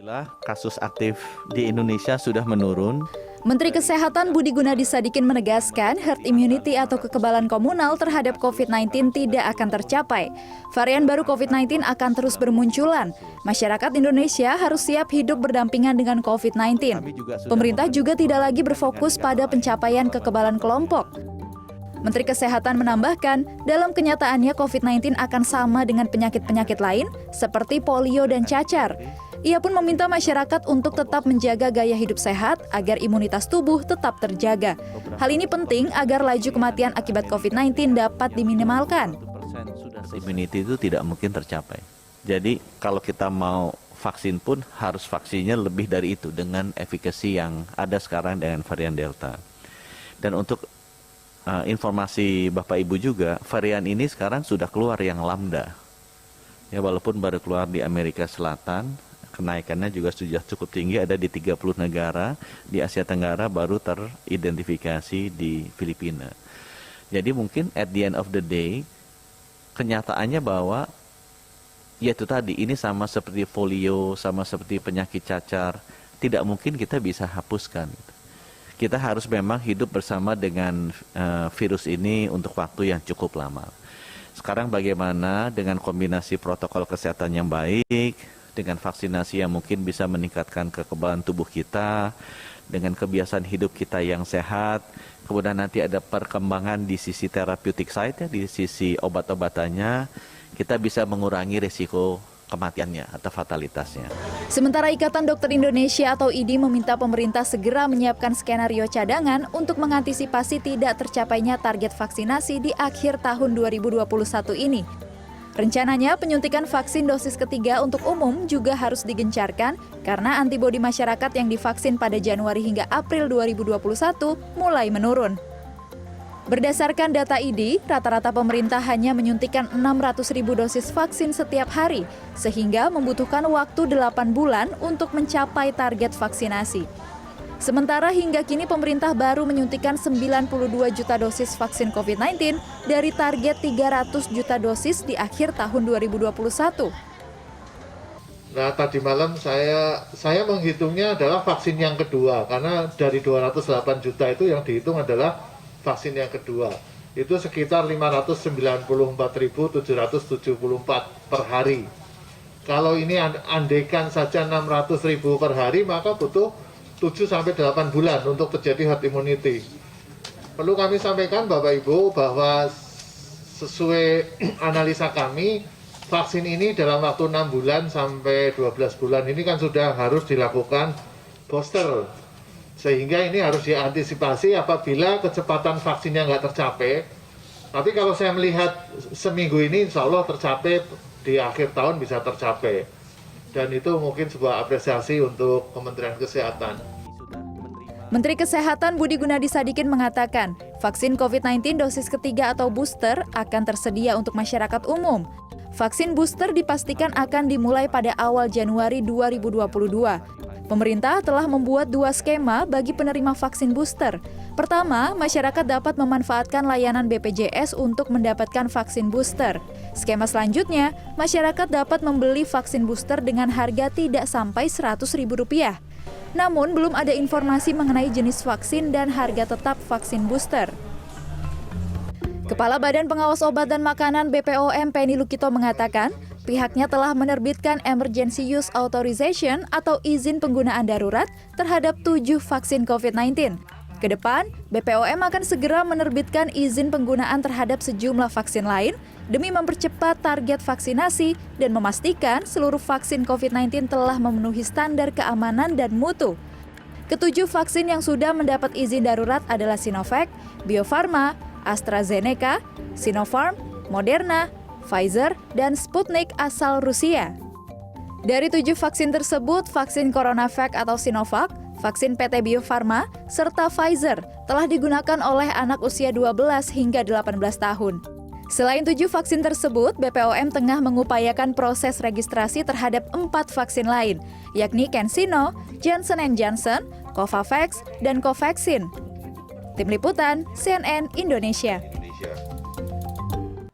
Alhamdulillah, kasus aktif di Indonesia sudah menurun. Menteri Kesehatan Budi Gunadi Sadikin menegaskan herd immunity atau kekebalan komunal terhadap COVID-19 tidak akan tercapai. Varian baru COVID-19 akan terus bermunculan. Masyarakat Indonesia harus siap hidup berdampingan dengan COVID-19. Pemerintah juga tidak lagi berfokus pada pencapaian kekebalan kelompok. Menteri Kesehatan menambahkan, dalam kenyataannya COVID-19 akan sama dengan penyakit-penyakit lain seperti polio dan cacar. Ia pun meminta masyarakat untuk tetap menjaga gaya hidup sehat agar imunitas tubuh tetap terjaga. Hal ini penting agar laju kematian akibat COVID-19 dapat diminimalkan. Immunity itu tidak mungkin tercapai. Jadi kalau kita mau vaksin pun harus vaksinnya lebih dari itu dengan efikasi yang ada sekarang dengan varian Delta. Dan untuk informasi Bapak Ibu juga, varian ini sekarang sudah keluar yang Lambda. Ya, walaupun baru keluar di Amerika Selatan, kenaikannya juga sudah cukup tinggi, ada di 30 negara, di Asia Tenggara baru teridentifikasi di Filipina. Jadi mungkin at the end of the day, kenyataannya bahwa ya itu tadi, ini sama seperti polio, sama seperti penyakit cacar, tidak mungkin kita bisa hapuskan. Kita harus memang hidup bersama dengan virus ini untuk waktu yang cukup lama. Sekarang bagaimana dengan kombinasi protokol kesehatan yang baik, dengan vaksinasi yang mungkin bisa meningkatkan kekebalan tubuh kita, dengan kebiasaan hidup kita yang sehat, kemudian nanti ada perkembangan di sisi therapeutic side, ya, di sisi obat-obatannya, kita bisa mengurangi risiko kematiannya atau fatalitasnya. Sementara Ikatan Dokter Indonesia atau IDI meminta pemerintah segera menyiapkan skenario cadangan untuk mengantisipasi tidak tercapainya target vaksinasi di akhir tahun 2021 ini. Rencananya penyuntikan vaksin dosis ketiga untuk umum juga harus digencarkan karena antibodi masyarakat yang divaksin pada Januari hingga April 2021 mulai menurun. Berdasarkan data IDI, rata-rata pemerintah hanya menyuntikkan 600.000 dosis vaksin setiap hari, sehingga membutuhkan waktu 8 bulan untuk mencapai target vaksinasi. Sementara hingga kini pemerintah baru menyuntikkan 92 juta dosis vaksin COVID-19 dari target 300 juta dosis di akhir tahun 2021. Nah, tadi malam saya menghitungnya adalah vaksin yang kedua, karena dari 208 juta itu yang dihitung adalah vaksin yang kedua. Itu sekitar 594.774 per hari. Kalau ini andaikan saja 600.000 per hari, maka butuh 7-8 bulan untuk terjadi herd immunity. Perlu kami sampaikan Bapak Ibu bahwa sesuai analisa kami, vaksin ini dalam waktu 6 bulan sampai 12 bulan ini kan sudah harus dilakukan booster. Sehingga ini harus diantisipasi apabila kecepatan vaksinnya nggak tercapai. Tapi kalau saya melihat seminggu ini insya Allah tercapai, di akhir tahun bisa tercapai. Dan itu mungkin sebuah apresiasi untuk Kementerian Kesehatan. Menteri Kesehatan Budi Gunadi Sadikin mengatakan, vaksin COVID-19 dosis ketiga atau booster akan tersedia untuk masyarakat umum. Vaksin booster dipastikan akan dimulai pada awal Januari 2022. Pemerintah telah membuat 2 skema bagi penerima vaksin booster. Pertama, masyarakat dapat memanfaatkan layanan BPJS untuk mendapatkan vaksin booster. Skema selanjutnya, masyarakat dapat membeli vaksin booster dengan harga tidak sampai Rp100.000. Namun, belum ada informasi mengenai jenis vaksin dan harga tetap vaksin booster. Kepala Badan Pengawas Obat dan Makanan BPOM Penny Lukito mengatakan, pihaknya telah menerbitkan Emergency Use Authorization atau izin penggunaan darurat terhadap 7 vaksin COVID-19. Kedepan, BPOM akan segera menerbitkan izin penggunaan terhadap sejumlah vaksin lain demi mempercepat target vaksinasi dan memastikan seluruh vaksin COVID-19 telah memenuhi standar keamanan dan mutu. Ketujuh vaksin yang sudah mendapat izin darurat adalah Sinovac, Bio Farma, AstraZeneca, Sinopharm, Moderna, Pfizer, dan Sputnik asal Rusia. Dari 7 vaksin tersebut, vaksin CoronaVac atau Sinovac, vaksin PT Bio Farma, serta Pfizer telah digunakan oleh anak usia 12 hingga 18 tahun. Selain 7 vaksin tersebut, BPOM tengah mengupayakan proses registrasi terhadap 4 vaksin lain, yakni CanSino, Johnson & Johnson, Covovax, dan Covaxin. Tim Liputan, CNN Indonesia.